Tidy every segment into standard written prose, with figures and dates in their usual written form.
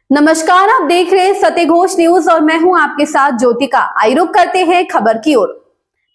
नमस्कार, आप देख रहे हैं सत्य घोष न्यूज और मैं हूं आपके साथ ज्योतिका। आइए रुक करते हैं खबर की ओर।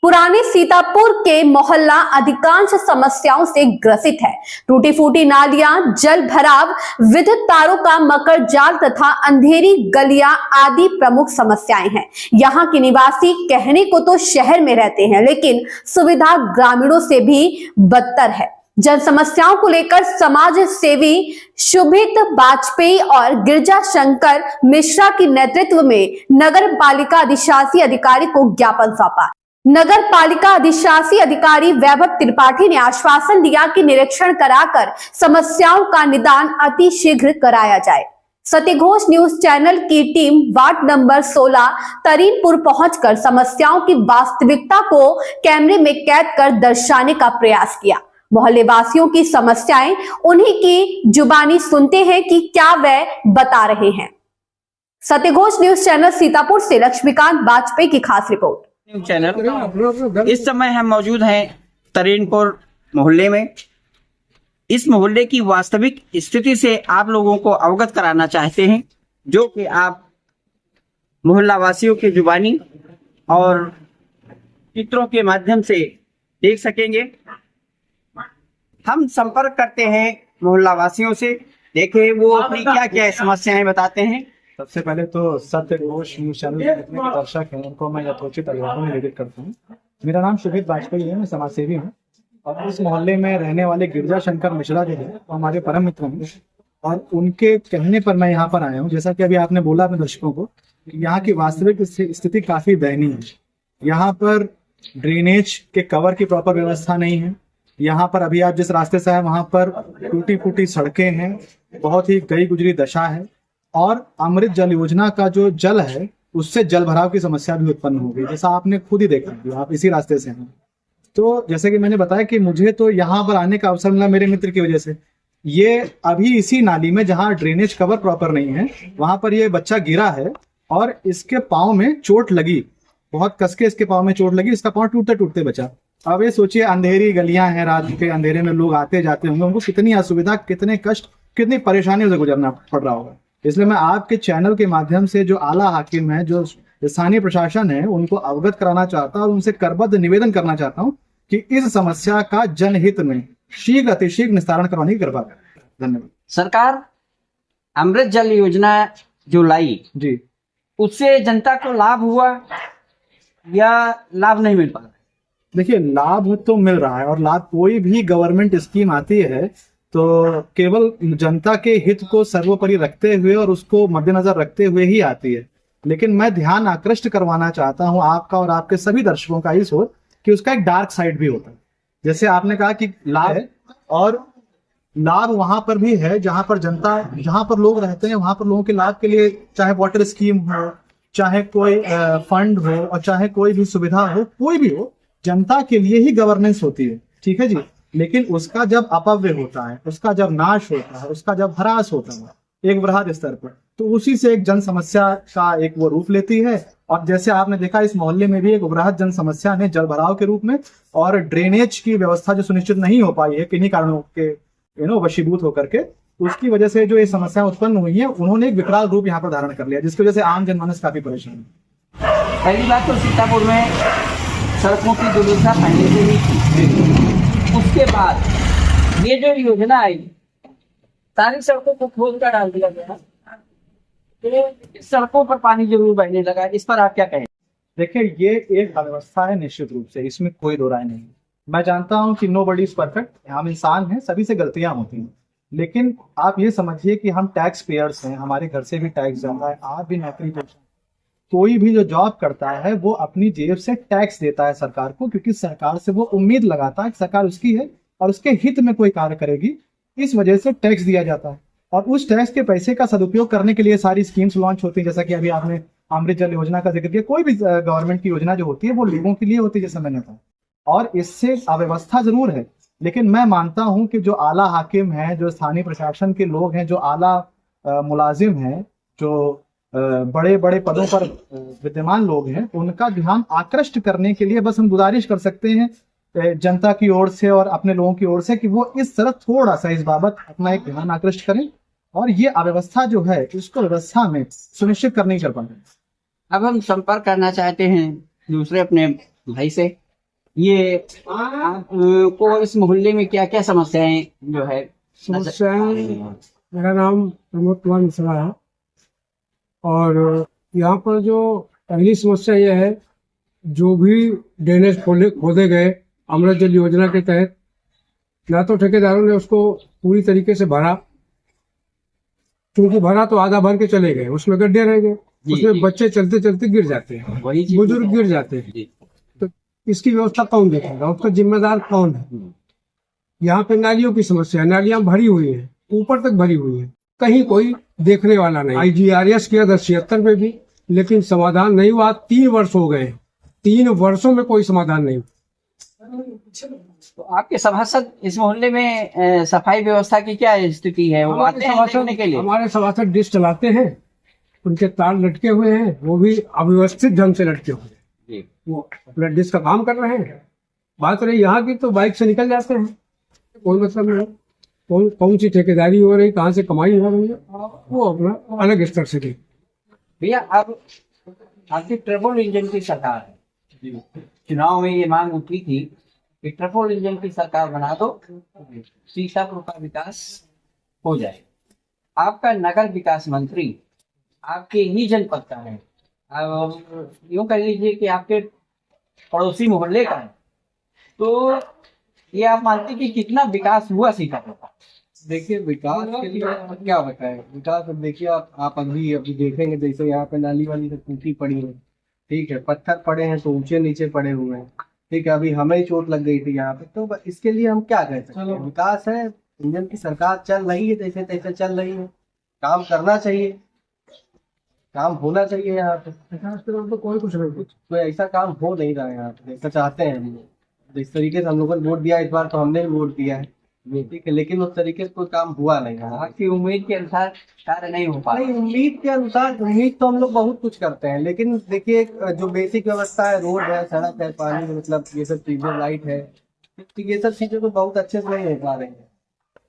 पुराने सीतापुर के मोहल्ला अधिकांश समस्याओं से ग्रसित है। टूटी फूटी नालियां, जल भराव, विद्युत तारों का मकर जाल तथा अंधेरी गलियां आदि प्रमुख समस्याएं हैं। यहाँ के निवासी कहने को तो शहर में रहते हैं, लेकिन सुविधा ग्रामीणों से भी बदतर है। जन समस्याओं को लेकर समाज सेवी शुभित वाजपेयी और गिरजा शंकर मिश्रा के नेतृत्व में नगर पालिका अधिशासी अधिकारी को ज्ञापन सौंपा। नगर पालिका अधिशासी अधिकारी वैभव त्रिपाठी ने आश्वासन दिया कि निरीक्षण कराकर समस्याओं का निदान अति शीघ्र कराया जाए। सत्य घोष न्यूज चैनल की टीम वार्ड नंबर 16 तरीनपुर पहुंचकर समस्याओं की वास्तविकता को कैमरे में कैद कर दर्शाने का प्रयास किया। मोहल्ले वासियों की समस्याएं उन्हीं की जुबानी सुनते हैं कि क्या वह बता रहे हैं। सत्य घोष न्यूज चैनल सीतापुर से लक्ष्मीकांत वाजपेयी की खास रिपोर्ट। News channel. इस समय हम मौजूद हैं तरीनपुर मोहल्ले में। इस मोहल्ले की वास्तविक स्थिति से आप लोगों को अवगत कराना चाहते हैं, जो कि आप मोहल्ला वासियों की जुबानी और चित्रों के माध्यम से देख सकेंगे। हम संपर्क करते हैं मोहल्ला वासियों से, देखें वो अपनी क्या क्या समस्याएं बताते हैं। सबसे पहले तो सत्य घोष न्यूज चैनल के जितने भी दर्शक हैं उनको मैं यथोचित अभिवादन निवेदित करता हूँ। मेरा नाम शुभित वाजपेयी है, मैं समाजसेवी हूँ और इस मोहल्ले में रहने वाले गिरजा शंकर मिश्रा जो है वो हमारे परम मित्र हैं और उनके कहने पर मैं यहाँ पर आया हूँ। जैसा कि अभी आपने बोला अपने दर्शकों को, यहाँ की वास्तविक स्थिति काफी दयनीय है। यहाँ पर ड्रेनेज के कवर की प्रॉपर व्यवस्था नहीं है। यहाँ पर अभी आप जिस रास्ते से आए वहां पर टूटी फूटी सड़कें हैं, बहुत ही गई गुजरी दशा है और अमृत जल योजना का जो जल है उससे जल भराव की समस्या भी उत्पन्न हो गई, जैसा आपने खुद ही देखा, आप इसी रास्ते से हैं। तो जैसे कि मैंने बताया कि मुझे तो यहाँ पर आने का अवसर मिला मेरे मित्र की वजह से। ये अभी इसी नाली में जहाँ ड्रेनेज कवर प्रॉपर नहीं है वहां पर ये बच्चा गिरा है और इसके पाँव में चोट लगी, बहुत कसके इसके पाँव में चोट लगी, इसका पाँव टूटते टूटते बचा। अब ये सोचिए, अंधेरी गलियां हैं, रात के अंधेरे में लोग आते जाते होंगे, उनको कितनी असुविधा, कितने कष्ट, कितनी परेशानियों से गुजरना पड़ रहा होगा। इसलिए मैं आपके चैनल के माध्यम से जो आला हाकिम है, जो स्थानीय प्रशासन है, उनको अवगत कराना चाहता हूँ और उनसे करबद्ध निवेदन करना चाहता हूँ कि इस समस्या का जनहित में शीघ्र अतिशीघ्र निस्तारण करवाने की कृपा करें। धन्यवाद। सरकार अमृत जल योजना जो लाई जी, उससे जनता को लाभ हुआ या लाभ नहीं मिल पा रहा? देखिए, लाभ तो मिल रहा है और लाभ, कोई भी गवर्नमेंट स्कीम आती है तो केवल जनता के हित को सर्वोपरि रखते हुए और उसको मद्देनजर रखते हुए ही आती है। लेकिन मैं ध्यान आकृष्ट करवाना चाहता हूं आपका और आपके सभी दर्शकों का इस ओर कि उसका एक डार्क साइड भी होता है। जैसे आपने कहा कि लाभ है, और लाभ वहां पर भी है जहां पर जनता, जहां पर लोग रहते हैं वहां पर लोगों के लाभ के लिए, चाहे वाटर स्कीम हो, चाहे कोई फंड हो और चाहे कोई भी सुविधा हो, कोई भी हो, जनता के लिए ही गवर्नेंस होती है, ठीक है जी। लेकिन उसका जब अपव्यय होता है, उसका जब नाश होता है, उसका जब ह्रास होता है एक वृहद स्तर पर, तो उसी से एक जन समस्या का एक वो रूप लेती है। और जैसे आपने देखा, इस मोहल्ले में भी एक वृहद जन समस्या है जल भराव के रूप में, और ड्रेनेज की व्यवस्था जो सुनिश्चित नहीं हो पाई है किन्हीं कारणों के वशीभूत होकर के, उसकी वजह से जो ये समस्या उत्पन्न हुई है, उन्होंने एक विकराल रूप यहाँ पर धारण कर लिया, जिसकी वजह से आम जनमानस काफी परेशान है। पहली बात तो सीतापुर में सड़कों की दुर्दशा पहले से ही थी। उसके बाद ये जो योजना आई, सारी सड़कों को खोल कर डाल दिया गया, तो सड़कों पर पानी जरूर बहने लगा। इस पर आप क्या कहें? देखिए, ये एक अव्यवस्था है निश्चित रूप से, इसमें कोई दो राय नहीं। मैं जानता हूं कि नोबडी इज परफेक्ट, हम इंसान हैं, सभी से गलतियां होती हैं। लेकिन आप ये समझिए कि हम टैक्स पेयर्स हैं, हमारे घर से भी टैक्स जाता है, आप भी नौकरी पेशा, कोई भी जो जॉब करता है वो अपनी जेब से टैक्स देता है सरकार को, क्योंकि सरकार से वो उम्मीद लगाता है कि सरकार उसकी है और उसके हित में कोई कार्य करेगी, इस वजह से टैक्स दिया जाता है। और उस टैक्स के पैसे का सदुपयोग करने के लिए सारी स्कीम्स लॉन्च होती है, जैसा कि अभी आपने अमृत जल योजना का जिक्र किया। कोई भी गवर्नमेंट की योजना जो होती है वो लोगों के लिए होती है, जैसा मैंने कहा, और इससे अव्यवस्था जरूर है। लेकिन मैं मानता हूं कि जो आला हाकिम है, जो स्थानीय प्रशासन के लोग हैं, जो आला मुलाजिम हैं, जो बड़े बड़े पदों पर विद्यमान लोग हैं, उनका ध्यान आकृष्ट करने के लिए बस हम गुजारिश कर सकते हैं जनता की ओर से और अपने लोगों की ओर से कि वो इस तरह थोड़ा सा इस बाबत अपना एक ध्यान आकृष्ट करें और ये अव्यवस्था जो है इसको व्यवस्था में सुनिश्चित करने कर पा रहे हैं। अब हम संपर्क करना चाहते हैं दूसरे अपने भाई से। ये को इस मोहल्ले में क्या क्या समस्याएं जो है समस्याएं, मेरा नाम प्रमोद कुमार मिश्रा है और यहाँ पर जो पहली समस्या यह है, जो भी ड्रेनेज खोदे गए अमृत जल योजना के तहत, ना तो ठेकेदारों ने उसको पूरी तरीके से भरा, क्योंकि भरा तो आधा भर के चले गए, उसमें गड्ढे रह गए, उसमें बच्चे चलते चलते गिर जाते हैं, बुजुर्ग गिर जाते हैं। तो इसकी व्यवस्था कौन देखेगा, उसका जिम्मेदार कौन है? यहाँ पे नालियों की समस्या, नालियां भरी हुई हैं, ऊपर तक भरी हुई हैं, कहीं कोई देखने वाला नहीं। IGRS किया 1076 में भी, लेकिन समाधान नहीं हुआ। 3 वर्ष हो गए, 3 वर्षों में कोई समाधान नहीं हुआ। तो आपके सभासद इस मोहल्ले में सफाई व्यवस्था की क्या स्थिति है? वो आते हैं देखने के लिए? हमारे सभासद डिश चलाते हैं, उनके तार लटके हुए हैं, वो भी अव्यवस्थित ढंग से लटके हुए हैं। वो अपना डिश का काम कर रहे हैं। बात रही यहाँ की, तो बाइक से निकल जाते हैं, कोई मतलब नहीं। कौन सी ठेकेदारी हो रही, कहाँ से कमाई हो रही है, वो अपना अलग स्तर से देख। भैया, अब आपकी ट्रिपल इंजन की सरकार है, चुनाव में ये मांग उठी थी कि ट्रिपल इंजन की सरकार बना दो, सीतापुर का विकास हो जाए। आपका नगर विकास मंत्री आपके ही जनपद का है, यूं कह लीजिए कि आपके पड़ोसी मोहल्ले का है, तो ये आप मानते कि कितना विकास हुआ सीतापुर का? देखिए, विकास के लिए क्या बताएं। विकास अब देखिए, आप अभी देखेंगे, जैसे यहाँ पे नाली वाली तो टूटी पड़ी है, ठीक है, पत्थर पड़े हैं तो ऊंचे नीचे पड़े हुए हैं, ठीक है, अभी हमें ही चोट लग गई थी यहाँ पे। तो इसके लिए हम क्या कह सकते हैं? विकास है, इंजन की सरकार चल रही है, जैसे तैसे चल रही है, काम करना चाहिए, काम होना चाहिए। यहाँ पे तो कोई कुछ नहीं, कोई ऐसा काम हो नहीं रहा है यहाँ पे जैसा चाहते हैं हम लोग। जिस तरीके से हम लोगों ने वोट दिया इस बार, तो हमने भी वोट दिया है, ठीक है, लेकिन उस तरीके से कोई काम हुआ नहीं है। आपकी उम्मीद के अनुसार कार्य नहीं हो पा रहा। नहीं, उम्मीद के अनुसार, उम्मीद तो हम लोग बहुत कुछ करते हैं, लेकिन देखिए जो बेसिक व्यवस्था है, रोड है, सड़क है, पानी, मतलब ये सब चीजें, लाइट है, तो ये सब चीजें तो बहुत अच्छे से नहीं हो पा रही है।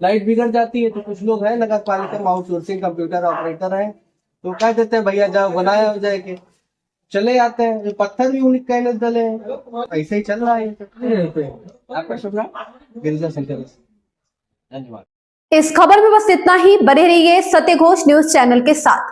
लाइट बिगड़ जाती है तो कुछ लोग हैं नगर पालिका में आउटसोर्सिंग कंप्यूटर ऑपरेटर हैं, तो कह देते हैं भैया जाओ बनाया हो जाएगी, चले आते हैं। पत्थर भी उन्हीं कहने डले हैं, ऐसे ही चल रहा है। आपका शुभ नाम? गिरिजा शंकर। धन्यवाद। इस खबर में बस इतना ही। बने रहिए सत्य घोष न्यूज चैनल के साथ।